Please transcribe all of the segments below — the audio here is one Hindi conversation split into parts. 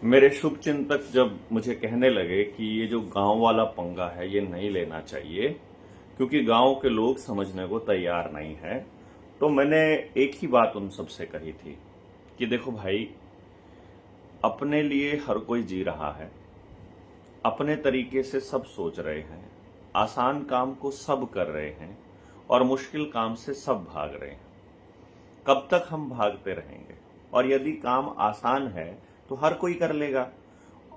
मेरे शुभ चिंतक जब मुझे कहने लगे कि ये जो गांव वाला पंगा है ये नहीं लेना चाहिए क्योंकि गांव के लोग समझने को तैयार नहीं है, तो मैंने एक ही बात उन सबसे कही थी कि देखो भाई, अपने लिए हर कोई जी रहा है, अपने तरीके से सब सोच रहे हैं, आसान काम को सब कर रहे हैं और मुश्किल काम से सब भाग रहे हैं। कब तक हम भागते रहेंगे? और यदि काम आसान है तो हर कोई कर लेगा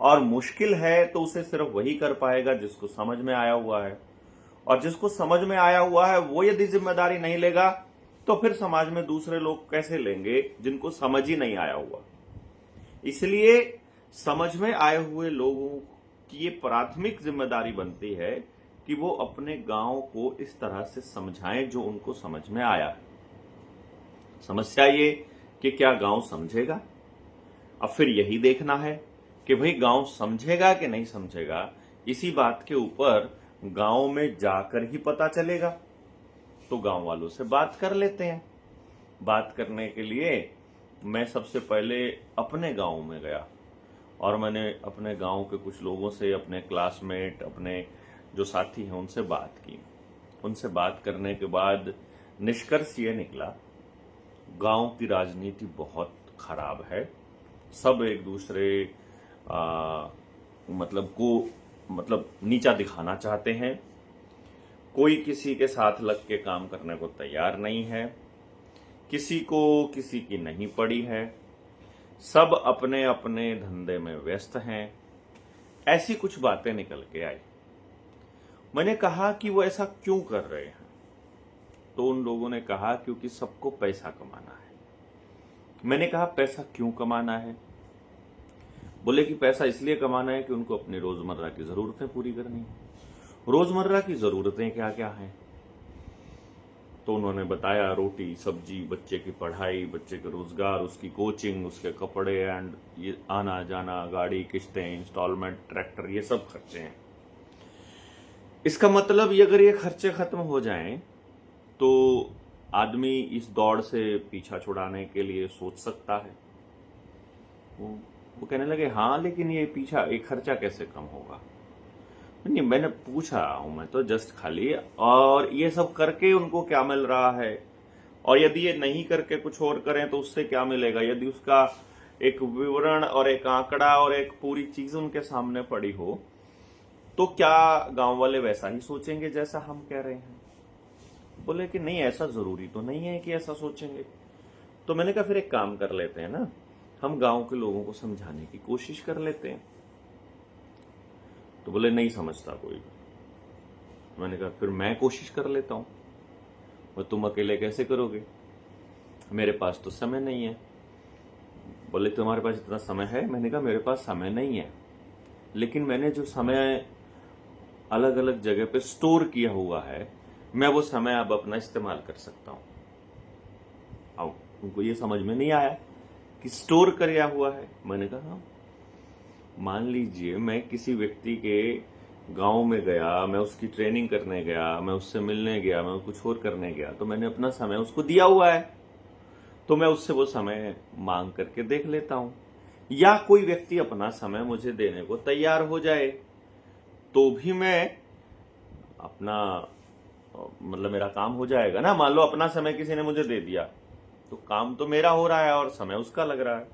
और मुश्किल है तो उसे सिर्फ वही कर पाएगा जिसको समझ में आया हुआ है, और जिसको समझ में आया हुआ है वो यदि जिम्मेदारी नहीं लेगा तो फिर समाज में दूसरे लोग कैसे लेंगे जिनको समझ ही नहीं आया हुआ। इसलिए समझ में आए हुए लोगों की ये प्राथमिक जिम्मेदारी बनती है कि वो अपने गांव को इस तरह से समझाएं जो उनको समझ में आया है। समस्या ये कि क्या गांव समझेगा? अब फिर यही देखना है कि भाई गांव समझेगा कि नहीं समझेगा। इसी बात के ऊपर गांव में जाकर ही पता चलेगा। तो गांव वालों से बात कर लेते हैं। बात करने के लिए मैं सबसे पहले अपने गांव में गया और मैंने अपने गांव के कुछ लोगों से, अपने क्लासमेट, अपने जो साथी हैं उनसे बात की। उनसे बात करने के बाद निष्कर्ष ये निकला, गांव की राजनीति बहुत खराब है। सब एक दूसरे मतलब नीचा दिखाना चाहते हैं। कोई किसी के साथ लग के काम करने को तैयार नहीं है। किसी को किसी की नहीं पड़ी है। सब अपने अपने धंधे में व्यस्त हैं। ऐसी कुछ बातें निकल के आई। मैंने कहा कि वो ऐसा क्यों कर रहे हैं? तो उन लोगों ने कहा क्योंकि सबको पैसा कमाना है। मैंने कहा पैसा क्यों कमाना है? बोले कि पैसा इसलिए कमाना है कि उनको अपनी रोजमर्रा की जरूरतें पूरी करनी है। रोजमर्रा की जरूरतें क्या क्या हैं? तो उन्होंने बताया, रोटी सब्जी, बच्चे की पढ़ाई, बच्चे के रोजगार, उसकी कोचिंग, उसके कपड़े एंड ये आना जाना, गाड़ी, किस्तें, इंस्टॉलमेंट, ट्रैक्टर, ये सब खर्चे हैं। इसका मतलब ये अगर ये खर्चे खत्म हो जाएं तो आदमी इस दौड़ से पीछा छुड़ाने के लिए सोच सकता है। वो कहने लगे, हाँ लेकिन ये खर्चा कैसे कम होगा? नहीं, मैंने पूछा हूं, मैं तो जस्ट खाली, और ये सब करके उनको क्या मिल रहा है, और यदि ये नहीं करके कुछ और करें तो उससे क्या मिलेगा? यदि उसका एक विवरण और एक आंकड़ा और एक पूरी चीज उनके सामने पड़ी हो तो क्या गांव वाले वैसा ही सोचेंगे जैसा हम कह रहे हैं? बोले कि नहीं, ऐसा जरूरी तो नहीं है कि ऐसा सोचेंगे। तो मैंने कहा फिर एक काम कर लेते हैं ना, हम गांव के लोगों को समझाने की कोशिश कर लेते हैं। तो बोले नहीं समझता कोई। मैंने कहा फिर मैं कोशिश कर लेता हूं। और तुम अकेले कैसे करोगे? मेरे पास तो समय नहीं है। बोले तुम्हारे पास इतना समय है? मैंने कहा मेरे पास समय नहीं है, लेकिन मैंने जो समय अलग अलग जगह पे स्टोर किया हुआ है, मैं वो समय अब अपना इस्तेमाल कर सकता हूं। अब उनको ये समझ में नहीं आया कि स्टोर किया हुआ है। मैंने कहा हाँ, मान लीजिए मैं किसी व्यक्ति के गांव में गया, मैं उसकी ट्रेनिंग करने गया, मैं उससे मिलने गया, मैं कुछ और करने गया, तो मैंने अपना समय उसको दिया हुआ है, तो मैं उससे वो समय मांग करके देख लेता हूं। या कोई व्यक्ति अपना समय मुझे देने को तैयार हो जाए तो भी मैं अपना मेरा काम हो जाएगा ना। मान लो अपना समय किसी ने मुझे दे दिया तो काम तो मेरा हो रहा है और समय उसका लग रहा है।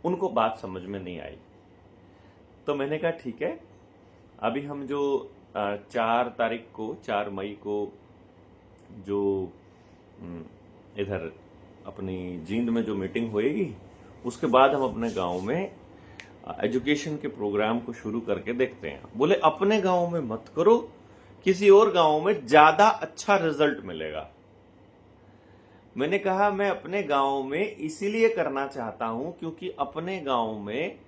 उनको बात समझ में नहीं आई। तो मैंने कहा ठीक है, अभी हम जो 4 मई को जो इधर अपनी जींद में जो मीटिंग होएगी, उसके बाद हम अपने गांव में एजुकेशन के प्रोग्राम को शुरू करके देखते हैं। बोले अपने गांव में मत करो, किसी और गांव में ज्यादा अच्छा रिजल्ट मिलेगा। मैंने कहा मैं अपने गांव में इसीलिए करना चाहता हूं क्योंकि अपने गांव में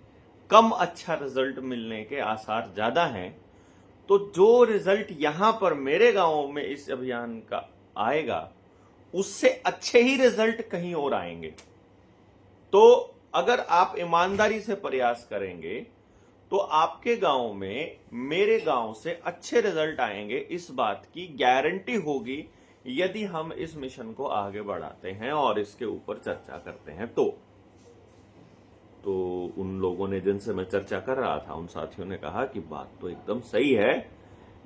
कम अच्छा रिजल्ट मिलने के आसार ज्यादा हैं। तो जो रिजल्ट यहां पर मेरे गांव में इस अभियान का आएगा, उससे अच्छे ही रिजल्ट कहीं और आएंगे। तो अगर आप ईमानदारी से प्रयास करेंगे तो आपके गांव में मेरे गांव से अच्छे रिजल्ट आएंगे, इस बात की गारंटी होगी यदि हम इस मिशन को आगे बढ़ाते हैं और इसके ऊपर चर्चा करते हैं। तो उन लोगों ने जिनसे मैं चर्चा कर रहा था, उन साथियों ने कहा कि बात तो एकदम सही है,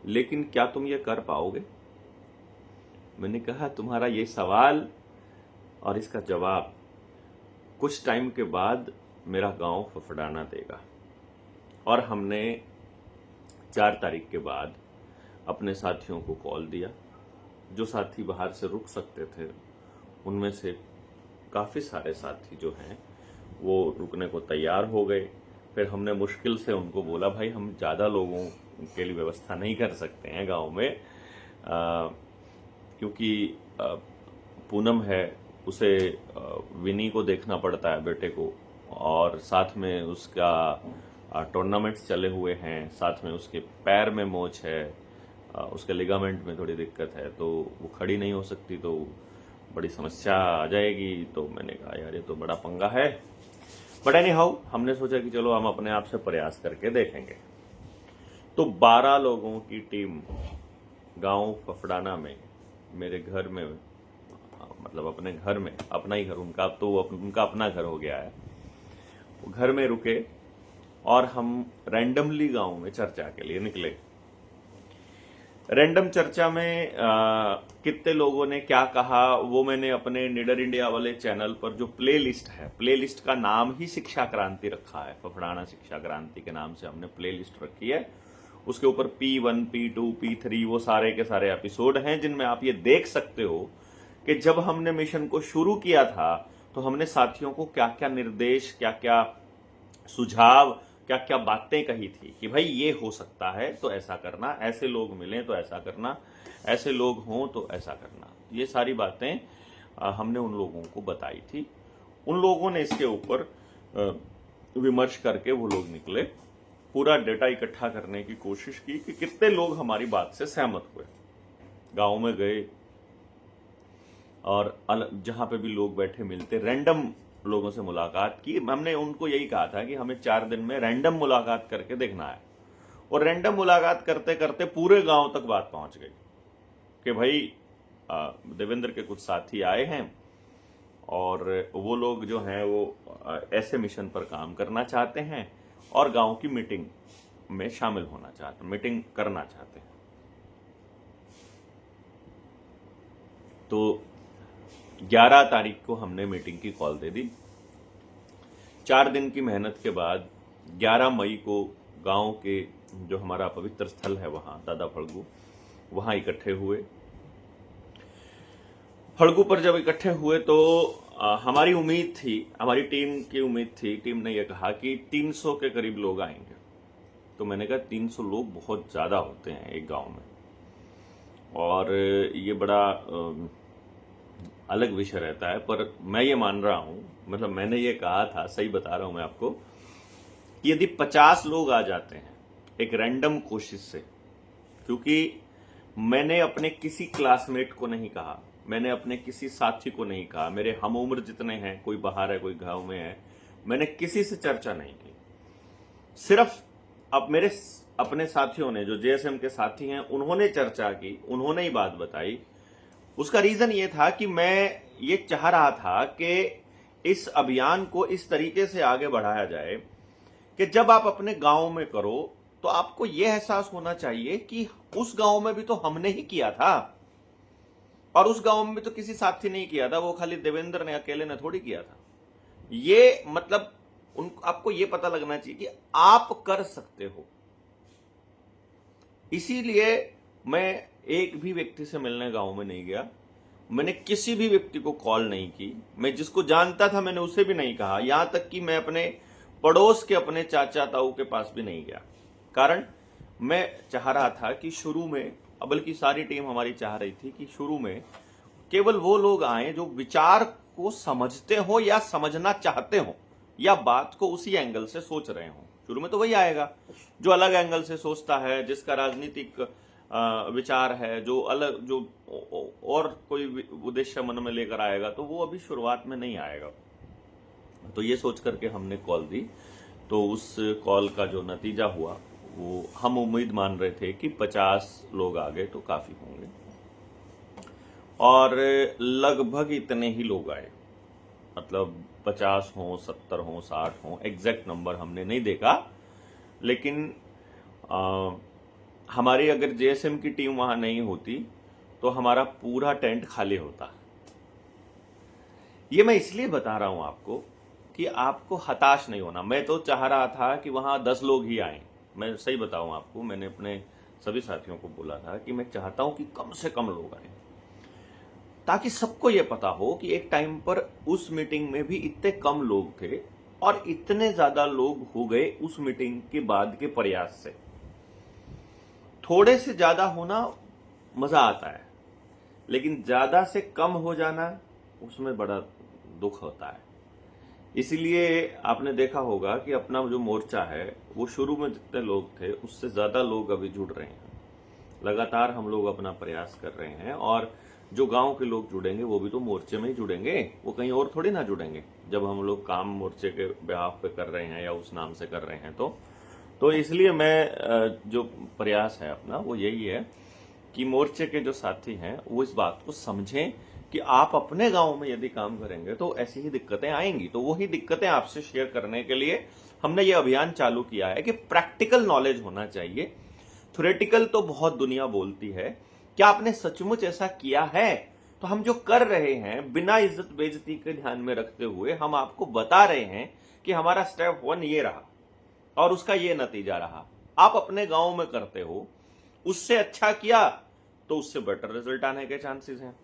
लेकिन क्या तुम ये कर पाओगे? मैंने कहा तुम्हारा ये सवाल और इसका जवाब कुछ टाइम के बाद मेरा गांव फफड़ाना देगा। और हमने 4 तारीख के बाद अपने साथियों को कॉल दिया। जो साथी बाहर से रुक सकते थे उनमें से काफ़ी सारे साथी जो हैं वो रुकने को तैयार हो गए। फिर हमने मुश्किल से उनको बोला, भाई हम ज़्यादा लोगों के लिए व्यवस्था नहीं कर सकते हैं गांव में, क्योंकि पूनम है, उसे विनी को देखना पड़ता है, बेटे को, और साथ में उसका टूर्नामेंट्स चले हुए हैं, साथ में उसके पैर में मोच है, उसके लिगामेंट में थोड़ी दिक्कत है, तो वो खड़ी नहीं हो सकती, तो बड़ी समस्या आ जाएगी। तो मैंने कहा यार ये तो बड़ा पंगा है। बट एनी हाउ हमने सोचा कि चलो हम अपने आप से प्रयास करके देखेंगे। तो 12 लोगों की टीम गांव फफड़ाना में, मेरे घर में, मतलब अपने घर में, अपना ही घर, उनका अपना घर हो गया है, वो घर में रुके और हम रैंडमली गांव में चर्चा के लिए निकले। रैंडम चर्चा में कितने लोगों ने क्या कहा वो मैंने अपने निडर इंडिया वाले चैनल पर, जो प्लेलिस्ट है, प्लेलिस्ट का नाम ही शिक्षा क्रांति रखा है, फफड़ाना शिक्षा क्रांति के नाम से हमने प्लेलिस्ट रखी है। उसके ऊपर P1, P2, P3 वो सारे के सारे एपिसोड हैं, जिनमें आप ये देख सकते हो कि जब हमने मिशन को शुरू किया था तो हमने साथियों को क्या क्या निर्देश, क्या क्या सुझाव, क्या क्या बातें कही थी कि भाई ये हो सकता है तो ऐसा करना, ऐसे लोग मिलें तो ऐसा करना, ऐसे लोग हों तो ऐसा करना। ये सारी बातें हमने उन लोगों को बताई थी। उन लोगों ने इसके ऊपर विमर्श करके वो लोग निकले, पूरा डेटा इकट्ठा करने की कोशिश की कि कितने लोग हमारी बात से सहमत हुए। गांव में गए और जहां पे भी लोग बैठे मिलते, रैंडम लोगों से मुलाकात की। हमने उनको यही कहा था कि हमें 4 दिन में रैंडम मुलाकात करके देखना है। और रैंडम मुलाकात करते करते पूरे गांव तक बात पहुंच गई कि भाई देवेंद्र के कुछ साथी आए हैं और वो लोग जो हैं वो ऐसे मिशन पर काम करना चाहते हैं और गांव की मीटिंग में शामिल होना चाहते हैं, मीटिंग करना चाहते हैं। तो 11 तारीख को हमने मीटिंग की कॉल दे दी। 4 दिन की मेहनत के बाद 11 मई को गांव के जो हमारा पवित्र स्थल है वहां, दादा फड़गू, वहां इकट्ठे हुए। फड़गू पर जब इकट्ठे हुए तो हमारी उम्मीद थी, हमारी टीम की उम्मीद थी, टीम ने यह कहा कि 300 के करीब लोग आएंगे। तो मैंने कहा 300 लोग बहुत ज्यादा होते हैं एक गांव में, और ये बड़ा अलग विषय रहता है। पर मैं ये मान रहा हूं, मतलब मैंने ये कहा था, सही बता रहा हूं मैं आपको, कि यदि 50 लोग आ जाते हैं एक रैंडम कोशिश से, क्योंकि मैंने अपने किसी क्लासमेट को नहीं कहा, मैंने अपने किसी साथी को नहीं कहा, मेरे हम उम्र जितने हैं, कोई बाहर है कोई गांव में है, मैंने किसी से चर्चा नहीं की। सिर्फ अब मेरे अपने साथियों ने, जो JSM के साथी हैं, उन्होंने चर्चा की, उन्होंने ही बात बताई। उसका रीजन ये था कि मैं ये चाह रहा था कि इस अभियान को इस तरीके से आगे बढ़ाया जाए कि जब आप अपने गांव में करो तो आपको यह एहसास होना चाहिए कि उस गांव में भी तो हमने ही किया था, और उस गांव में भी तो किसी साथी नहीं किया था, वो खाली देवेंद्र ने अकेले ने थोड़ी किया था। ये मतलब आपको ये पता लगना चाहिए कि आप कर सकते हो। इसीलिए मैं एक भी व्यक्ति से मिलने गांव में नहीं गया, मैंने किसी भी व्यक्ति को कॉल नहीं की, मैं जिसको जानता था मैंने उसे भी नहीं कहा, यहां तक कि मैं अपने पड़ोस के अपने चाचा ताऊ के पास भी नहीं गया। कारण मैं चाह रहा था कि शुरू में, बल्कि सारी टीम हमारी चाह रही थी कि शुरू में केवल वो लोग आए जो विचार को समझते हो या समझना चाहते हो, या बात को उसी एंगल से सोच रहे हो। शुरू में तो वही आएगा जो अलग एंगल से सोचता है, जिसका राजनीतिक विचार है, जो अलग, जो और कोई उद्देश्य मन में लेकर आएगा, तो वो अभी शुरुआत में नहीं आएगा। तो ये सोच करके हमने कॉल दी। तो उस कॉल का जो नतीजा हुआ, वो हम उम्मीद मान रहे थे कि 50 लोग आ गए तो काफी होंगे, और लगभग इतने ही लोग आए। मतलब 50 हों, 70 हों, 60 हों, एग्जैक्ट नंबर हमने नहीं देखा, लेकिन हमारी अगर जेएसएम की टीम वहां नहीं होती तो हमारा पूरा टेंट खाली होता। ये मैं इसलिए बता रहा हूं आपको कि आपको हताश नहीं होना। मैं तो चाह रहा था कि वहां 10 लोग ही आए। मैं सही बताऊं आपको, मैंने अपने सभी साथियों को बोला था कि मैं चाहता हूं कि कम से कम लोग आए, ताकि सबको यह पता हो कि एक टाइम पर उस मीटिंग में भी इतने कम लोग थे और इतने ज्यादा लोग हो गए उस मीटिंग के बाद के प्रयास से। थोड़े से ज्यादा होना मजा आता है, लेकिन ज्यादा से कम हो जाना उसमें बड़ा दुख होता है। इसीलिए आपने देखा होगा कि अपना जो मोर्चा है वो शुरू में जितने लोग थे उससे ज्यादा लोग अभी जुड़ रहे हैं। लगातार हम लोग अपना प्रयास कर रहे हैं, और जो गांव के लोग जुड़ेंगे वो भी तो मोर्चे में ही जुड़ेंगे, वो कहीं और थोड़ी ना जुड़ेंगे। जब हम लोग काम मोर्चे के बिहाफ पे कर रहे हैं या उस नाम से कर रहे हैं तो इसलिए मैं जो प्रयास है अपना वो यही है कि मोर्चे के जो साथी हैं वो इस बात को समझें कि आप अपने गांव में यदि काम करेंगे तो ऐसी ही दिक्कतें आएंगी। तो वही दिक्कतें आपसे शेयर करने के लिए हमने ये अभियान चालू किया है कि प्रैक्टिकल नॉलेज होना चाहिए। थ्योरेटिकल तो बहुत दुनिया बोलती है, क्या आपने सचमुच ऐसा किया है? तो हम जो कर रहे हैं बिना इज्जत बेइज्जती के ध्यान में रखते हुए हम आपको बता रहे हैं कि हमारा स्टेप 1 ये रहा और उसका ये नतीजा रहा। आप अपने गांव में करते हो, उससे अच्छा किया तो उससे बेटर रिजल्ट आने के चांसेस हैं,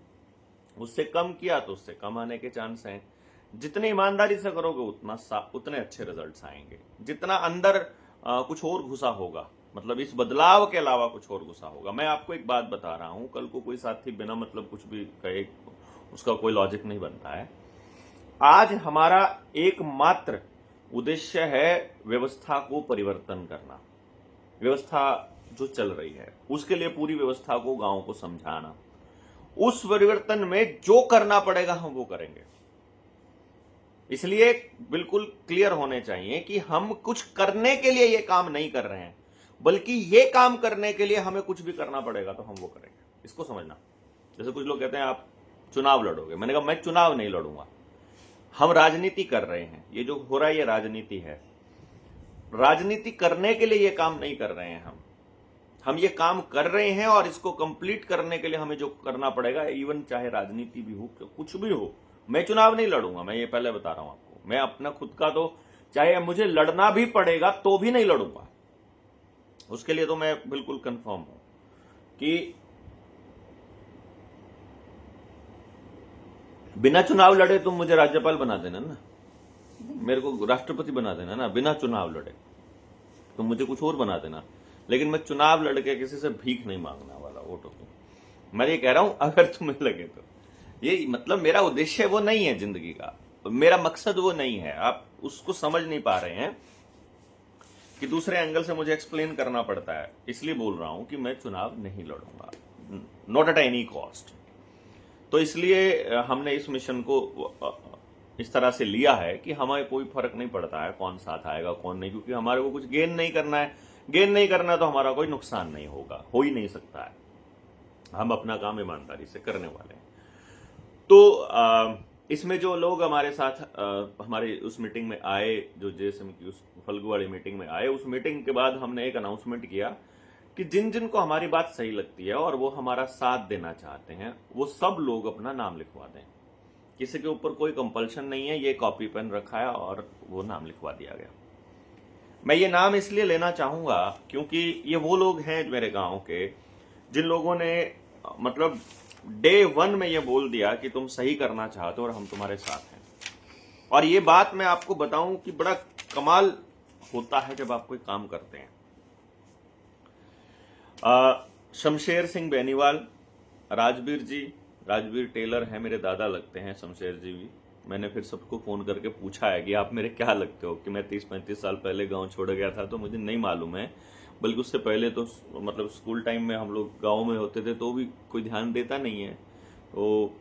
उससे कम किया तो उससे कम आने के चांस हैं। जितनी ईमानदारी से करोगे उतने अच्छे रिजल्ट्स आएंगे। जितना अंदर कुछ और घुसा होगा, मतलब इस बदलाव के अलावा कुछ और घुसा होगा। मैं आपको एक बात बता रहा हूं, कल को कोई साथी बिना मतलब कुछ भी कहे उसका कोई लॉजिक नहीं बनता है। आज हमारा एकमात्र उद्देश्य है व्यवस्था को परिवर्तन करना। व्यवस्था जो चल रही है उसके लिए पूरी व्यवस्था को गांव को समझाना। उस परिवर्तन में जो करना पड़ेगा हम वो करेंगे। इसलिए बिल्कुल क्लियर होने चाहिए कि हम कुछ करने के लिए ये काम नहीं कर रहे हैं, बल्कि ये काम करने के लिए हमें कुछ भी करना पड़ेगा तो हम वो करेंगे। इसको समझना। जैसे कुछ लोग कहते हैं आप चुनाव लड़ोगे, मैंने कहा मैं चुनाव नहीं लड़ूंगा। हम राजनीति कर रहे हैं, ये जो हो रहा है ये राजनीति है। राजनीति करने के लिए ये काम नहीं कर रहे हैं हम ये काम कर रहे हैं, और इसको कंप्लीट करने के लिए हमें जो करना पड़ेगा, इवन चाहे राजनीति भी हो, कुछ भी हो। मैं चुनाव नहीं लड़ूंगा, मैं ये पहले बता रहा हूं आपको। मैं अपना खुद का तो चाहे मुझे लड़ना भी पड़ेगा तो भी नहीं लड़ूंगा। उसके लिए तो मैं बिल्कुल कंफर्म हूं कि बिना चुनाव लड़े तुम मुझे राज्यपाल बना देना ना, मेरे को राष्ट्रपति बना देना ना, बिना चुनाव लड़े। तुम मुझे कुछ और बना देना, लेकिन मैं चुनाव लड़के किसी से भीख नहीं मांगने वाला वोटों की। मैं ये कह रहा हूं अगर तुम्हें लगे तो। ये मतलब मेरा उद्देश्य वो नहीं है जिंदगी का, मेरा मकसद वो नहीं है। आप उसको समझ नहीं पा रहे हैं कि दूसरे एंगल से मुझे एक्सप्लेन करना पड़ता है। इसलिए बोल रहा हूं कि मैं चुनाव नहीं लड़ूंगा, नॉट एट एनी कॉस्ट। तो इसलिए हमने इस मिशन को इस तरह से लिया है कि हमें कोई फर्क नहीं पड़ता है कौन साथ आएगा कौन नहीं, क्योंकि हमारे को कुछ गेन नहीं करना है। गेन नहीं करना तो हमारा कोई नुकसान नहीं होगा, हो ही नहीं सकता है। हम अपना काम ईमानदारी से करने वाले हैं। तो इसमें जो लोग हमारे साथ हमारे उस मीटिंग में आए, जो जेएसएम की उस फल्गु वाली मीटिंग में आए, उस मीटिंग के बाद हमने एक अनाउंसमेंट किया कि जिन जिन को हमारी बात सही लगती है और वो हमारा साथ देना चाहते हैं, वो सब लोग अपना नाम लिखवा दें। किसी के ऊपर कोई कंपल्शन नहीं है, ये कॉपी पेन रखा है और वो नाम लिखवा दिया गया। मैं ये नाम इसलिए लेना चाहूंगा क्योंकि ये वो लोग हैं मेरे गांव के जिन लोगों ने मतलब डे 1 में ये बोल दिया कि तुम सही करना चाहते हो और हम तुम्हारे साथ हैं। और ये बात मैं आपको बताऊं कि बड़ा कमाल होता है जब आप कोई काम करते हैं। शमशेर सिंह बेनीवाल, राजवीर टेलर हैं, मेरे दादा लगते हैं शमशेर जी भी। मैंने फिर सबको फोन करके पूछा है कि आप मेरे क्या लगते हो, कि मैं 30-35 साल पहले गांव छोड़ गया था तो मुझे नहीं मालूम है, बल्कि उससे पहले तो मतलब स्कूल टाइम में हम लोग गांव में होते थे तो भी कोई ध्यान देता नहीं है। तो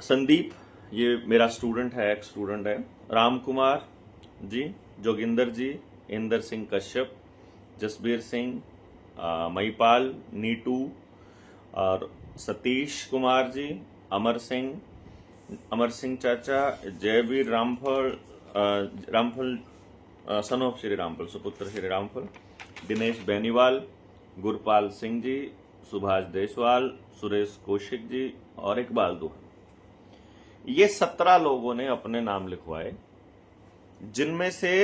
संदीप ये मेरा स्टूडेंट है, एक्स स्टूडेंट है। राम कुमार जी, जोगिंदर जी, इंदर सिंह कश्यप, जसबीर सिंह, महिपाल, नीटू और सतीश कुमार जी, अमर सिंह, अमर सिंह चाचा, जयवीर रामफल, रामफल सन ऑफ श्री रामफल, सुपुत्र श्री रामफल, दिनेश बेनीवाल, गुरपाल सिंह जी, सुभाष देसवाल, सुरेश कौशिक जी और इकबाल दुहन। ये 17 लोगों ने अपने नाम लिखवाए, जिनमें से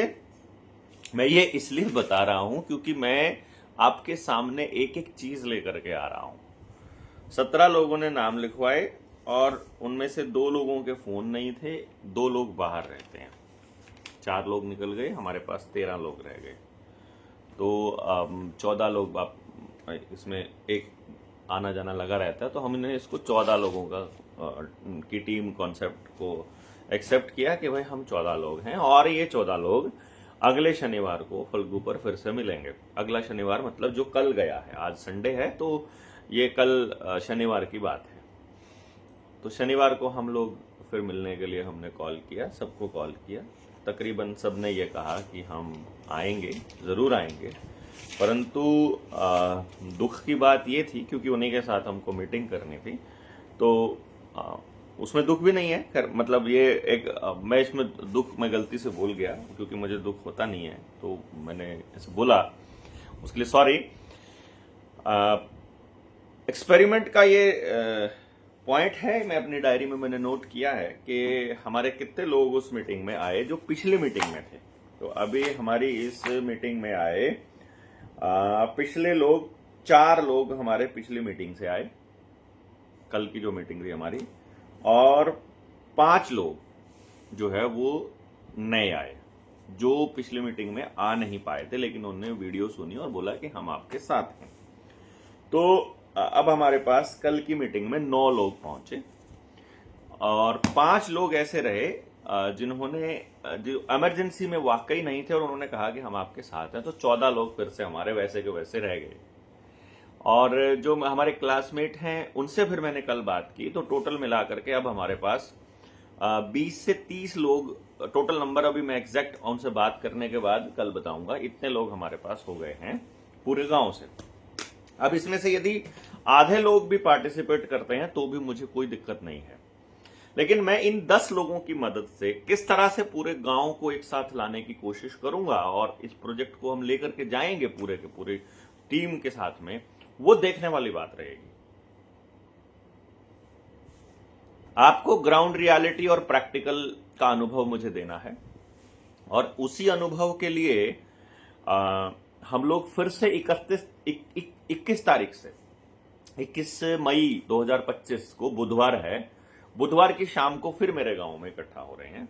मैं ये इसलिए बता रहा हूं क्योंकि मैं आपके सामने एक एक चीज लेकर के आ रहा हूं। 17 लोगों ने नाम लिखवाए और उनमें से 2 लोगों के फोन नहीं थे, 2 लोग बाहर रहते हैं, 4 लोग निकल गए, हमारे पास 13 लोग रह गए। तो 14 लोग इसमें एक आना जाना लगा रहता है, तो हमने इसको 14 लोगों की टीम कॉन्सेप्ट को एक्सेप्ट किया कि भाई हम 14 लोग हैं और ये 14 लोग अगले शनिवार को फल्गु पर फिर से मिलेंगे। अगला शनिवार मतलब जो कल गया है, आज संडे है तो ये कल शनिवार की बात है। तो शनिवार को हम लोग फिर मिलने के लिए हमने कॉल किया, सबको कॉल किया, तकरीबन सब ने ये कहा कि हम आएंगे, ज़रूर आएंगे। परंतु दुख की बात ये थी क्योंकि उन्हीं के साथ हमको मीटिंग करनी थी, तो उसमें दुख भी नहीं है, मतलब ये एक मैं इसमें दुख मैं गलती से बोल गया क्योंकि मुझे दुख होता नहीं है, तो मैंने ऐसे बोला, उसके लिए सॉरी। एक्सपेरिमेंट का ये पॉइंट है, मैं अपनी डायरी में मैंने नोट किया है कि हमारे कितने लोग उस मीटिंग में आए जो पिछली मीटिंग में थे। तो अभी हमारी इस मीटिंग में आए पिछले लोग, 4 लोग हमारे पिछली मीटिंग से आए, कल की जो मीटिंग थी हमारी, और 5 लोग जो है वो नए आए जो पिछली मीटिंग में आ नहीं पाए थे, लेकिन उन्होंने वीडियो सुनी और बोला कि हम आपके साथ हैं। तो अब हमारे पास कल की मीटिंग में 9 लोग पहुंचे और 5 लोग ऐसे रहे जिन्होंने जो इमरजेंसी में वाकई नहीं थे और उन्होंने कहा कि हम आपके साथ हैं। तो 14 लोग फिर से हमारे वैसे के वैसे रह गए। और जो हमारे क्लासमेट हैं उनसे फिर मैंने कल बात की, तो टोटल मिला करके अब हमारे पास 20 से 30 लोग टोटल नंबर, अभी मैं एग्जैक्ट उनसे बात करने के बाद कल बताऊंगा, इतने लोग हमारे पास हो गए हैं पूरे गांव से। अब इसमें से यदि आधे लोग भी पार्टिसिपेट करते हैं तो भी मुझे कोई दिक्कत नहीं है, लेकिन मैं इन 10 लोगों की मदद से किस तरह से पूरे गांव को एक साथ लाने की कोशिश करूंगा और इस प्रोजेक्ट को हम लेकर के जाएंगे पूरे के पूरे टीम के साथ में, वो देखने वाली बात रहेगी। आपको ग्राउंड रियलिटी और प्रैक्टिकल का अनुभव मुझे देना है और उसी अनुभव के लिए हम लोग फिर से 21 तारीख से 21 मई 2025 को बुधवार है, बुधवार की शाम को फिर मेरे गांव में इकट्ठा हो रहे हैं।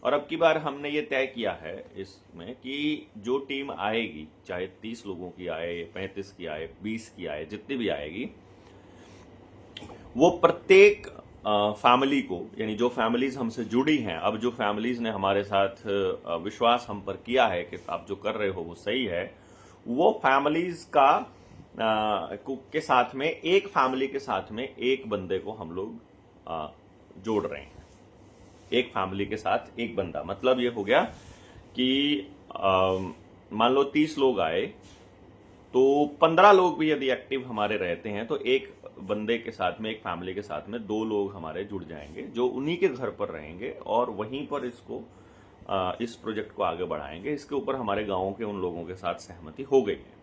और अब की बार हमने ये तय किया है इसमें कि जो टीम आएगी, चाहे 30 लोगों की आए, 35 की आए, 20 की आए, जितनी भी आएगी, वो प्रत्येक फैमिली को, यानी जो फैमिलीज हमसे जुड़ी हैं, अब जो फैमिलीज ने हमारे साथ विश्वास हम पर किया है कि आप जो कर रहे हो वो सही है, वो फैमिलीज का के साथ में, एक फैमिली के साथ में एक बंदे को हम लोग जोड़ रहे हैं। एक फैमिली के साथ एक बंदा, मतलब ये हो गया कि मान लो 30 लोग आए तो 15 लोग भी यदि एक्टिव हमारे रहते हैं तो एक बंदे के साथ में, एक फैमिली के साथ में 2 लोग हमारे जुड़ जाएंगे जो उन्हीं के घर पर रहेंगे और वहीं पर इस प्रोजेक्ट को आगे बढ़ाएंगे। इसके ऊपर हमारे गांव के उन लोगों के साथ सहमति हो गई है।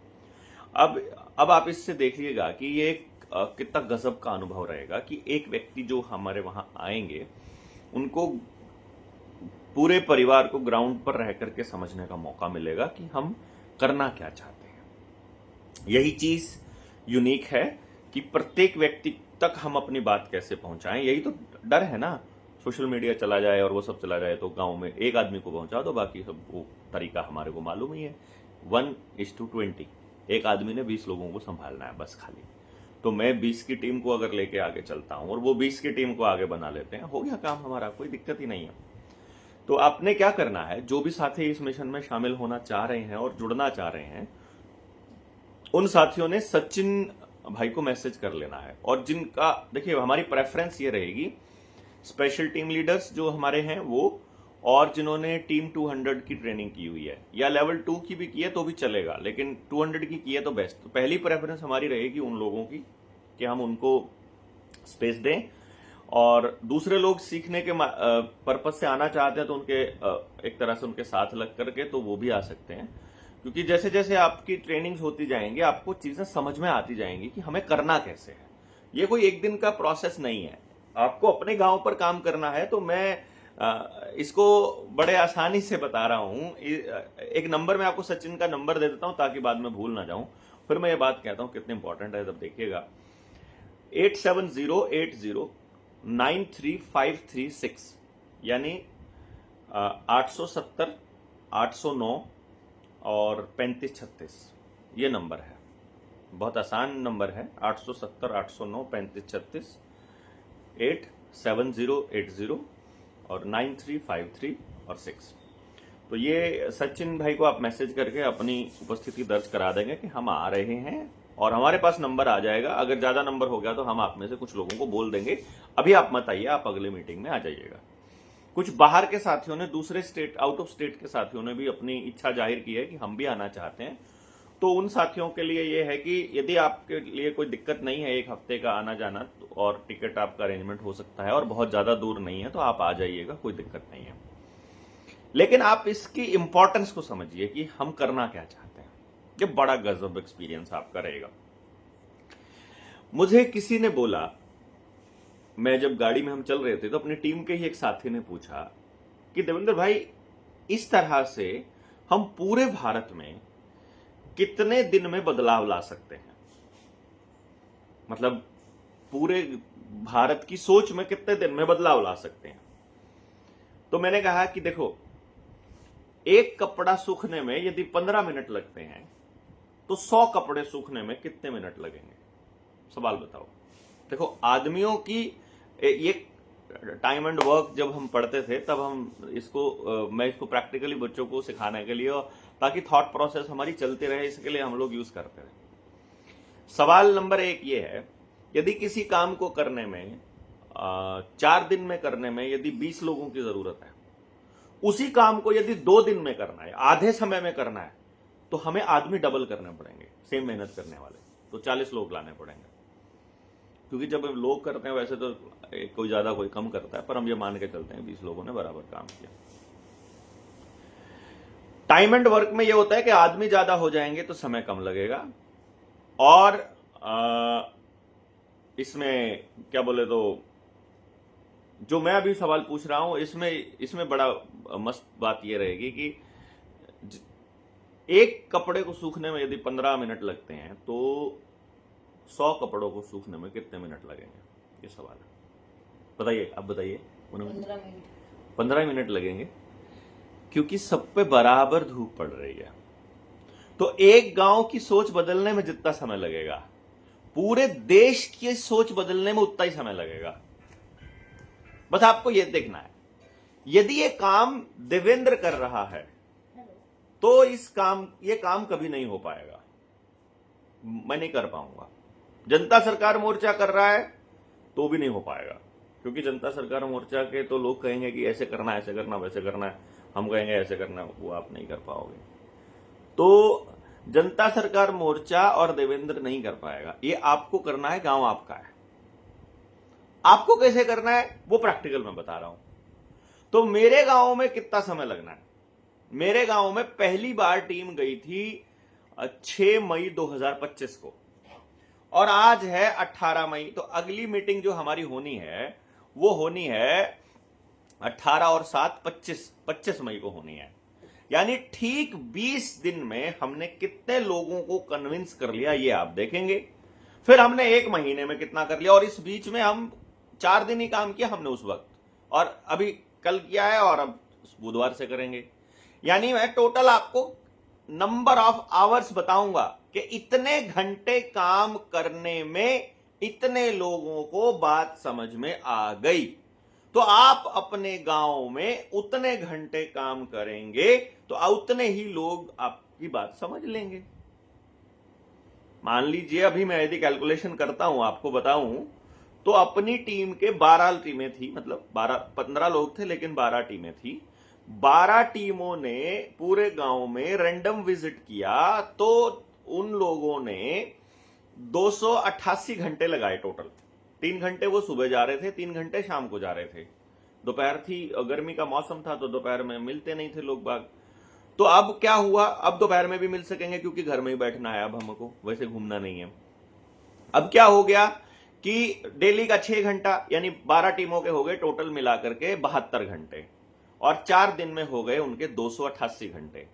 अब आप इससे देखिएगा कि ये कितना गजब का अनुभव रहेगा कि एक व्यक्ति जो हमारे वहां आएंगे, उनको पूरे परिवार को ग्राउंड पर रह करके समझने का मौका मिलेगा कि हम करना क्या चाहते हैं। यही चीज यूनिक है कि प्रत्येक व्यक्ति तक हम अपनी बात कैसे पहुंचाएं। यही तो डर है ना, सोशल मीडिया चला जाए और वो सब चला जाए तो गांव में एक आदमी को पहुंचा दो, बाकी सब वो तरीका हमारे को मालूम ही है, 1:20। एक आदमी ने 20 लोगों को संभालना है बस खाली। तो मैं 20 की टीम को अगर लेके आगे चलता हूं और वो 20 की टीम को आगे बना लेते हैं, हो गया काम हमारा, कोई दिक्कत ही नहीं है। तो आपने क्या करना है, जो भी साथी इस मिशन में शामिल होना चाह रहे हैं और जुड़ना चाह रहे हैं, उन साथियों ने सचिन भाई को मैसेज कर लेना है। और जिनका, देखिए हमारी प्रेफरेंस ये रहेगी, स्पेशल टीम लीडर्स जो हमारे हैं वो, और जिन्होंने टीम 200 की ट्रेनिंग की हुई है या लेवल 2 की भी की है तो भी चलेगा, लेकिन 200 की है तो बेस्ट। तो पहली प्रेफरेंस हमारी रहेगी उन लोगों की कि हम उनको स्पेस दें और दूसरे लोग सीखने के पर्पज से आना चाहते हैं तो उनके एक तरह से उनके साथ लग करके तो वो भी आ सकते हैं, क्योंकि जैसे जैसे आपकी ट्रेनिंग्स होती जाएंगी आपको चीजें समझ में आती जाएंगी कि हमें करना कैसे है। ये कोई एक दिन का प्रोसेस नहीं है, आपको अपने गांव पर काम करना है। तो मैं इसको बड़े आसानी से बता रहा हूं। एक नंबर मैं आपको सचिन का नंबर दे देता हूं ताकि बाद में भूल ना जाऊं, फिर मैं ये बात कहता हूं कितनी इंपॉर्टेंट है, जब देखिएगा 8708093536, यानी 870 809 और 3536 ये नंबर है। बहुत आसान नंबर है, 870 809 3536, 87080 और 9353 और 6। तो ये सचिन भाई को आप मैसेज करके अपनी उपस्थिति दर्ज करा देंगे कि हम आ रहे हैं, और हमारे पास नंबर आ जाएगा। अगर ज्यादा नंबर हो गया तो हम आप में से कुछ लोगों को बोल देंगे, अभी आप मत आइए, आप अगले मीटिंग में आ जाइएगा। कुछ बाहर के साथियों ने, दूसरे स्टेट, आउट ऑफ स्टेट के साथियों ने भी अपनी इच्छा जाहिर की है कि हम भी आना चाहते हैं। तो उन साथियों के लिए यह है कि यदि आपके लिए कोई दिक्कत नहीं है एक हफ्ते का आना जाना, और टिकट आपका अरेंजमेंट हो सकता है और बहुत ज्यादा दूर नहीं है, तो आप आ जाइएगा, कोई दिक्कत नहीं है। लेकिन आप इसकी इंपॉर्टेंस को समझिए कि हम करना क्या चाहते हैं। ये बड़ा गजब एक्सपीरियंस आपका रहेगा। मुझे किसी ने बोला, मैं जब गाड़ी में हम चल रहे थे तो अपनी टीम के ही एक साथी ने पूछा कि देवेंद्र भाई, इस तरह से हम पूरे भारत में कितने दिन में बदलाव ला सकते हैं? मतलब पूरे भारत की सोच में कितने दिन में बदलाव ला सकते हैं? तो मैंने कहा कि देखो, एक कपड़ा सूखने में यदि 15 मिनट लगते हैं तो 100 कपड़े सूखने में कितने मिनट लगेंगे? सवाल बताओ। देखो, आदमियों की ये टाइम एंड वर्क जब हम पढ़ते थे तब हम इसको मैं इसको प्रैक्टिकली बच्चों को सिखाने के लिए, और ताकि थॉट प्रोसेस हमारी चलती रहे, इसके लिए हम लोग यूज करते रहे। सवाल नंबर 1 ये है, यदि किसी काम को करने में 4 दिन में करने में यदि 20 लोगों की जरूरत है, उसी काम को यदि 2 दिन में करना है, आधे समय में करना है, तो हमें आदमी डबल करने पड़ेंगे, सेम मेहनत करने वाले, तो 40 लोग लाने पड़ेंगे। क्योंकि जब लोग करते हैं, वैसे तो कोई ज्यादा कोई कम करता है, पर हम ये मान के चलते हैं 20 लोगों ने बराबर काम किया। टाइम एंड वर्क में ये होता है कि आदमी ज्यादा हो जाएंगे तो समय कम लगेगा, और इसमें क्या बोले तो जो मैं अभी सवाल पूछ रहा हूं, इसमें बड़ा मस्त बात ये रहेगी कि एक कपड़े को सूखने में यदि 15 मिनट लगते हैं तो 100 कपड़ों को सूखने में कितने मिनट लगेंगे? ये सवाल है, बताइए, आप बताइए। 15 मिनट लगेंगे, क्योंकि सब पे बराबर धूप पड़ रही है। तो एक गांव की सोच बदलने में जितना समय लगेगा, पूरे देश की सोच बदलने में उतना ही समय लगेगा। बस आपको यह देखना है, यदि ये काम देवेंद्र कर रहा है तो ये काम कभी नहीं हो पाएगा, मैं नहीं कर पाऊंगा। जनता सरकार मोर्चा कर रहा है तो भी नहीं हो पाएगा, क्योंकि जनता सरकार मोर्चा के तो लोग कहेंगे कि ऐसे करना, ऐसे करना, वैसे करना है, हम कहेंगे ऐसे करना, वो आप नहीं कर पाओगे। तो जनता सरकार मोर्चा और देवेंद्र नहीं कर पाएगा, ये आपको करना है, गांव आपका है। आपको कैसे करना है वो प्रैक्टिकल में बता रहा हूं। तो मेरे गांव में कितना समय लगना है? मेरे गांव में पहली बार टीम गई थी 6 मई 2025 को, और आज है 18 मई। तो अगली मीटिंग जो हमारी होनी है वो होनी है 18 और 7 25 मई को होनी है। यानी ठीक 20 दिन में हमने कितने लोगों को कन्विंस कर लिया ये आप देखेंगे। फिर हमने 1 महीने में कितना कर लिया, और इस बीच में हम 4 दिन ही काम किया हमने उस वक्त, और अभी कल किया है और अब बुधवार से करेंगे। यानी मैं टोटल आपको नंबर ऑफ आवर्स बताऊंगा कि इतने घंटे काम करने में इतने लोगों को बात समझ में आ गई। तो आप अपने गांव में उतने घंटे काम करेंगे तो उतने ही लोग आपकी बात समझ लेंगे। मान लीजिए अभी मैं यदि कैलकुलेशन करता हूं, आपको बताऊं, तो अपनी टीम के 12 टीमें थी, मतलब 15 लोग थे लेकिन 12 टीमें थी। 12 टीमों ने पूरे गांव में रैंडम विजिट किया, तो उन लोगों ने 288 घंटे लगाए टोटल। 3 घंटे वो सुबह जा रहे थे, 3 घंटे शाम को जा रहे थे। दोपहर थी, गर्मी का मौसम था, तो दोपहर में मिलते नहीं थे लोग बाग। तो अब क्या हुआ, अब दोपहर में भी मिल सकेंगे क्योंकि घर में ही बैठना है अब हमको, वैसे घूमना नहीं है। अब क्या हो गया कि डेली का 6 घंटा, यानी 12 टीमों के हो गए टोटल मिलाकर के 72 घंटे, और 4 दिन में हो गए उनके 288 घंटे।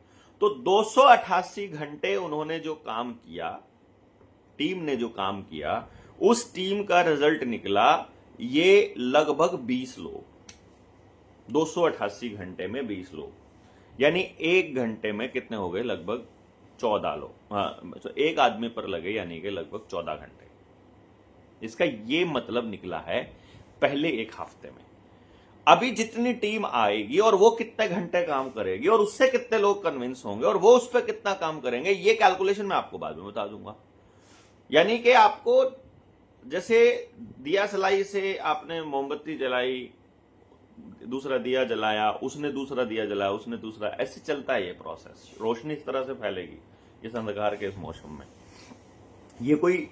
तो 288 घंटे उन्होंने जो काम किया, टीम ने जो काम किया, उस टीम का रिजल्ट निकला ये लगभग 20 लोग। 288 घंटे में 20 लोग, यानी 1 घंटे में कितने हो गए, लगभग 14 लोग। हाँ, तो एक आदमी पर लगे, यानी कि लगभग 14 घंटे। इसका ये मतलब निकला है पहले एक हफ्ते में। अभी जितनी टीम आएगी और वो कितने घंटे काम करेगी और उससे कितने लोग कन्विंस होंगे और वो उस पर कितना काम करेंगे, ये कैलकुलेशन मैं आपको बाद में बता दूंगा। यानी कि आपको जैसे दिया सलाई से आपने मोमबत्ती जलाई, दूसरा दिया जलाया, उसने दूसरा दिया जलाया, उसने दूसरा, ऐसे चलता है ये प्रोसेस। रोशनी इस तरह से फैलेगी इस अंधकार के इस मौसम में। ये कोई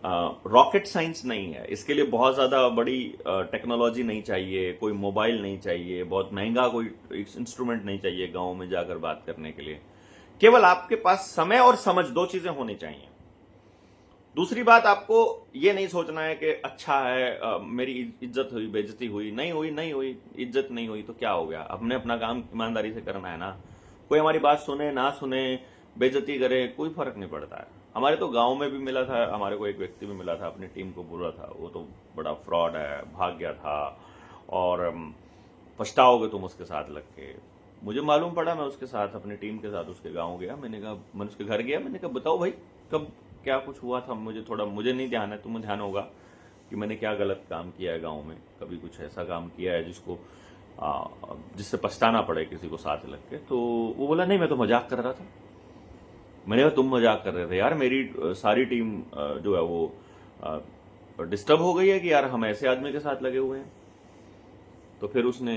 रॉकेट साइंस नहीं है, इसके लिए बहुत ज्यादा बड़ी टेक्नोलॉजी नहीं चाहिए, कोई मोबाइल नहीं चाहिए, बहुत महंगा कोई इंस्ट्रूमेंट नहीं चाहिए गांव में जाकर बात करने के लिए। केवल आपके पास समय और समझ, 2 चीजें होनी चाहिए। दूसरी बात, आपको ये नहीं सोचना है कि अच्छा है मेरी इज्जत हुई, बेइज्जती हुई, नहीं हुई, नहीं हुई, इज्जत नहीं हुई तो क्या हो गया, हमने अपना काम ईमानदारी से करना है ना। कोई हमारी बात सुने ना सुने, बेइज्जती करे, कोई फर्क नहीं पड़ता है। हमारे तो गांव में भी मिला था, हमारे को एक व्यक्ति भी मिला था, अपनी टीम को बोल रहा था वो तो बड़ा फ्रॉड है, भाग गया था और पछताओगे तुम उसके साथ लग के। मुझे मालूम पड़ा, मैं उसके साथ अपनी टीम के साथ उसके गांव गया, मैंने कहा, मैं उसके घर गया, मैंने कहा बताओ भाई कब क्या कुछ हुआ था, मुझे नहीं ध्यान है, तुम्हें ध्यान होगा कि मैंने क्या गलत काम किया है गांव में, कभी कुछ ऐसा काम किया है जिससे पछताना पड़े किसी को साथ लग के। तो वो बोला नहीं, मैं तो मजाक कर रहा था। मैंने कहा तुम मजाक कर रहे थे यार, मेरी सारी टीम जो है वो डिस्टर्ब हो गई है कि यार हम ऐसे आदमी के साथ लगे हुए हैं। तो फिर उसने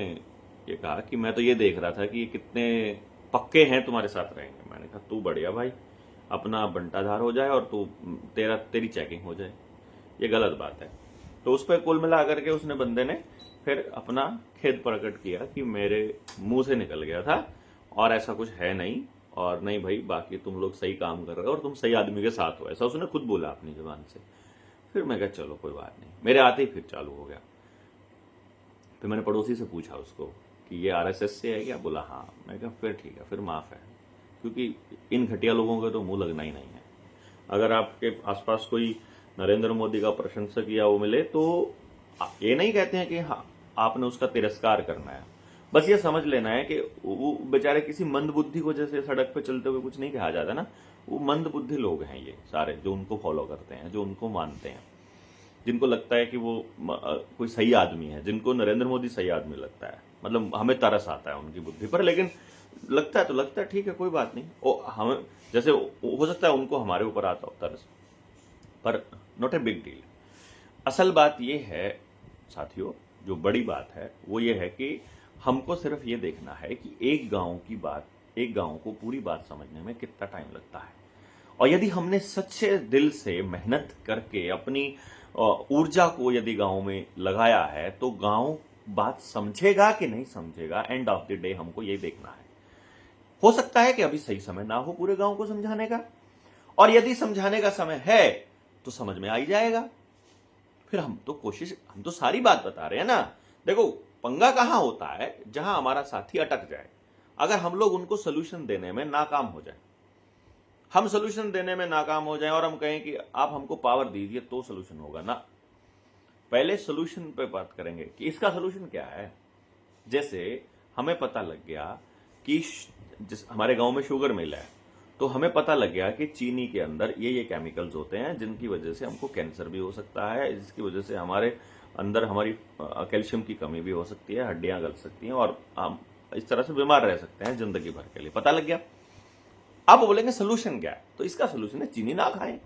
ये कहा कि मैं तो ये देख रहा था कि ये कितने पक्के हैं तुम्हारे साथ रहेंगे। मैंने कहा तू बढ़िया भाई, अपना बंटाधार हो जाए और तेरी चेकिंग हो जाए, ये गलत बात है। तो उस पर कुल मिला करके उसने बंदे ने फिर अपना खेद प्रकट किया कि मेरे मुंह से निकल गया था और ऐसा कुछ है नहीं, और नहीं भाई बाकी तुम लोग सही काम कर रहे हो और तुम सही आदमी के साथ हो, ऐसा उसने खुद बोला अपनी जुबान से। फिर मैं कहा चलो कोई बात नहीं, मेरे आते ही फिर चालू हो गया। फिर मैंने पड़ोसी से पूछा उसको कि ये आरएसएस से है क्या, बोला हाँ। मैं कहा फिर ठीक है, फिर माफ है, क्योंकि इन घटिया लोगों का तो मुंह लगना ही नहीं है। अगर आपके आसपास कोई नरेंद्र मोदी का प्रशंसक या वो मिले तो ये नहीं कहते हैं कि हाँ आपने उसका तिरस्कार करना है, बस ये समझ लेना है कि वो बेचारे किसी मंद बुद्धि को, जैसे सड़क पे चलते हुए कुछ नहीं कहा जाता ना, वो मंद बुद्धि लोग हैं ये सारे, जो उनको फॉलो करते हैं, जो उनको मानते हैं, जिनको लगता है कि वो कोई सही आदमी है, जिनको नरेंद्र मोदी सही आदमी लगता है। मतलब हमें तरस आता है उनकी बुद्धि पर, लेकिन लगता है तो लगता है, ठीक है कोई बात नहीं। हमें जैसे हो सकता है उनको हमारे ऊपर आता हो तरस, पर नॉट ए बिग डील। असल बात ये है साथियों, जो बड़ी बात है वो ये है कि हमको सिर्फ ये देखना है कि एक गांव को पूरी बात समझने में कितना टाइम लगता है। और यदि हमने सच्चे दिल से मेहनत करके अपनी ऊर्जा को यदि गांव में लगाया है तो गांव बात समझेगा कि नहीं समझेगा, एंड ऑफ द डे हमको ये देखना है। हो सकता है कि अभी सही समय ना हो पूरे गांव को समझाने का, और यदि समझाने का समय है तो समझ में आ ही जाएगा। फिर हम तो सारी बात बता रहे हैं ना। देखो पंगा कहां होता है, जहां हमारा साथी अटक जाए, अगर हम लोग उनको सोल्यूशन देने में नाकाम हो जाए, हम सोल्यूशन देने में नाकाम हो जाएं और हम कहें कि आप हमको पावर दीजिए तो सोल्यूशन होगा ना। पहले सोल्यूशन पे बात करेंगे कि इसका सोल्यूशन क्या है। जैसे हमें पता लग गया कि हमारे गांव में शुगर मिल है, तो हमें पता लग गया कि चीनी के अंदर ये केमिकल्स होते हैं जिनकी वजह से हमको कैंसर भी हो सकता है, जिसकी वजह से हमारे अंदर हमारी कैल्शियम की कमी भी हो सकती है, हड्डियां गल सकती हैं और हम इस तरह से बीमार रह सकते हैं जिंदगी भर के लिए। पता लग गया। अब बोलेंगे सोल्यूशन क्या है, तो इसका सोल्यूशन है चीनी ना खाएं।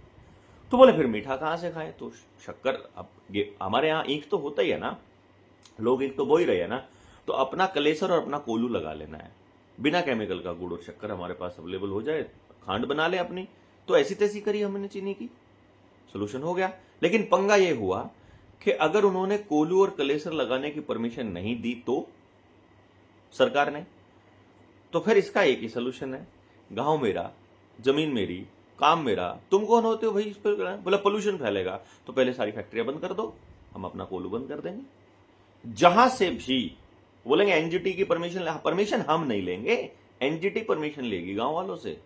तो बोले फिर मीठा कहां से खाएं, तो शक्कर, अब हमारे यहाँ ईंख तो होता ही है ना, लोग ईंख तो बो ही रहे हैं ना, तो अपना कलेसर और अपना कोलू लगा लेना है, बिना केमिकल का गुड़ और शक्कर हमारे पास अवेलेबल हो जाए, खांड बना ले अपनी, तो ऐसी तैसी करी हमने चीनी की, सोल्यूशन हो गया। लेकिन पंगा ये हुआ कि अगर उन्होंने कोल्हू और कलेसर लगाने की परमिशन नहीं दी तो सरकार ने, तो फिर इसका एक ही सोल्यूशन है, गांव मेरा, जमीन मेरी, काम मेरा, तुम कौन होते हो भाई इस पर? बोला पोल्यूशन फैलेगा तो पहले सारी फैक्ट्रियां बंद कर दो, हम अपना कोल्हू बंद कर देंगे। जहां से भी बोलेंगे एनजीटी की परमिशन हम नहीं लेंगे, एनजीटी परमिशन लेगी गांव वालों से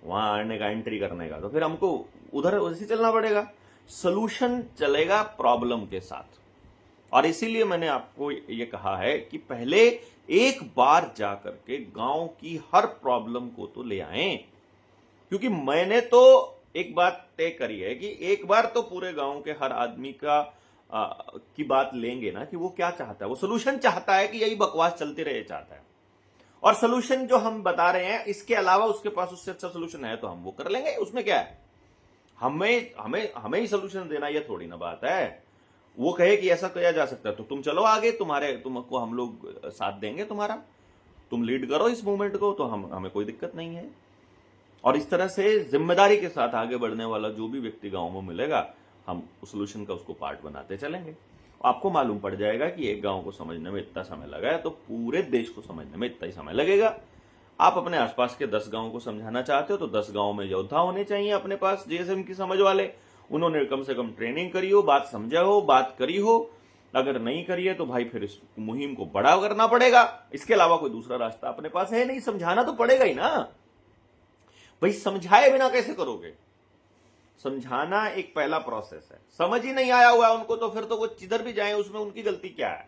वहां आने का, एंट्री करने का, तो फिर हमको उधर वैसे चलना पड़ेगा। सोल्यूशन चलेगा प्रॉब्लम के साथ। और इसीलिए मैंने आपको ये कहा है कि पहले एक बार जाकर के गांव की हर प्रॉब्लम को तो ले आएं, क्योंकि मैंने तो एक बात तय करी है कि एक बार तो पूरे गांव के हर आदमी की बात लेंगे ना कि वो क्या चाहता है। वो सोल्यूशन चाहता है कि यही बकवास चलती रहे चाहता है, और सोल्यूशन जो हम बता रहे हैं इसके अलावा उसके पास उससे अच्छा सोल्यूशन है तो हम वो कर लेंगे, उसमें क्या है। हमें हमें हमें ही सोल्यूशन देना ये थोड़ी ना बात है। वो कहे कि ऐसा किया जा सकता है तो तुम चलो आगे, तुमको हम लोग साथ देंगे तुम्हारा, तुम लीड करो इस मूवमेंट को, तो हमें कोई दिक्कत नहीं है। और इस तरह से जिम्मेदारी के साथ आगे बढ़ने वाला जो भी व्यक्ति गांव में मिलेगा, हम उस सोल्यूशन का उसको पार्ट बनाते चलेंगे। आपको मालूम पड़ जाएगा कि एक गांव को समझने में इतना समय लगा है तो पूरे देश को समझने में इतना ही समय लगेगा। आप अपने आसपास के 10 गांव को समझाना चाहते हो तो 10 गांव में योद्धा होने चाहिए अपने पास, जीएसएम की समझ वाले। उन्होंने कम से कम ट्रेनिंग करी हो, बात समझा हो, बात करी हो। अगर नहीं करी है तो भाई फिर इस मुहिम को बड़ा करना पड़ेगा। इसके अलावा कोई दूसरा रास्ता अपने पास है नहीं, समझाना तो पड़ेगा ही ना भाई। समझाए बिना कैसे करोगे? समझाना एक पहला प्रोसेस है। समझ ही नहीं आया हुआ है उनको तो फिर तो वो जिधर भी जाए उसमें उनकी गलती क्या है।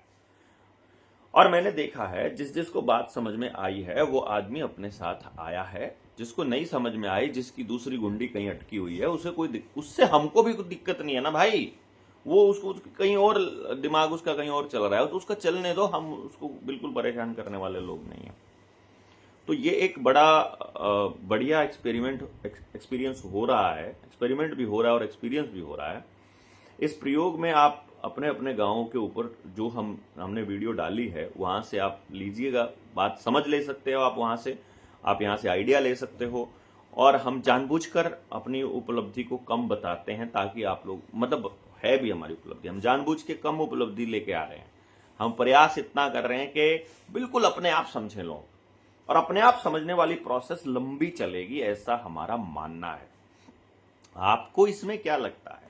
और मैंने देखा है जिसको बात समझ में आई है वो आदमी अपने साथ आया है, जिसको नहीं समझ में आई, जिसकी दूसरी गुंडी कहीं अटकी हुई है, उससे हमको भी कोई दिक्कत नहीं है ना भाई। वो उसको कहीं और दिमाग उसका कहीं और चल रहा है तो उसका चलने दो, हम उसको बिल्कुल परेशान करने वाले लोग नहीं है। तो ये एक बढ़िया एक्सपीरियंस हो रहा है, एक्सपेरिमेंट भी हो रहा है और एक्सपीरियंस भी हो रहा है। इस प्रयोग में आप अपने अपने गांवों के ऊपर जो हमने वीडियो डाली है वहां से आप लीजिएगा, बात समझ ले सकते हो आप वहां से, आप यहां से आइडिया ले सकते हो। और हम जानबूझकर अपनी उपलब्धि को कम बताते हैं ताकि आप लोग, मतलब है भी हमारी उपलब्धि, हम जानबूझ के कम उपलब्धि लेके आ रहे हैं। हम प्रयास इतना कर रहे हैं कि बिल्कुल अपने आप समझे लोग, और अपने आप समझने वाली प्रोसेस लंबी चलेगी ऐसा हमारा मानना है। आपको इसमें क्या लगता है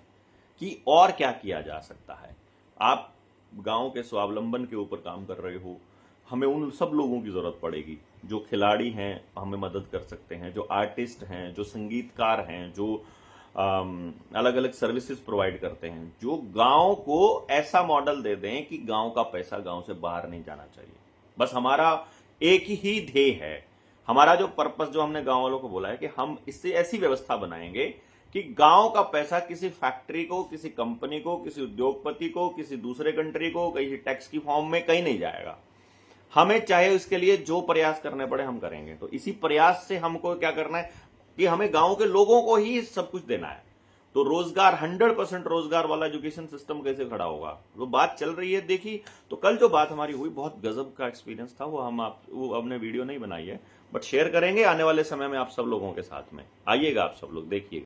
कि और क्या किया जा सकता है? आप गांव के स्वावलंबन के ऊपर काम कर रहे हो, हमें उन सब लोगों की जरूरत पड़ेगी जो खिलाड़ी हैं, हमें मदद कर सकते हैं, जो आर्टिस्ट हैं, जो संगीतकार हैं, जो अलग अलग सर्विसेज प्रोवाइड करते हैं, जो गांव को ऐसा मॉडल दे दें कि गांव का पैसा गांव से बाहर नहीं जाना चाहिए। बस हमारा एक ही ध्येय है, हमारा जो पर्पस जो हमने गांव वालों को बोला है कि हम इससे ऐसी व्यवस्था बनाएंगे कि गांव का पैसा किसी फैक्ट्री को, किसी कंपनी को, किसी उद्योगपति को, किसी दूसरे कंट्री को, किसी टैक्स की फॉर्म में कहीं नहीं जाएगा। हमें चाहे उसके लिए जो प्रयास करने पड़े हम करेंगे। तो इसी प्रयास से हमको क्या करना है कि हमें गांव के लोगों को ही सब कुछ देना है। तो रोजगार, 100% रोजगार वाला एजुकेशन सिस्टम कैसे खड़ा होगा, वो बात चल रही है। देखी तो कल जो बात हमारी हुई बहुत गजब का एक्सपीरियंस था, वो हमने वीडियो नहीं बनाई है बट शेयर करेंगे आने वाले समय में आप सब लोगों के साथ में। आइएगा आप सब लोग देखिएगा।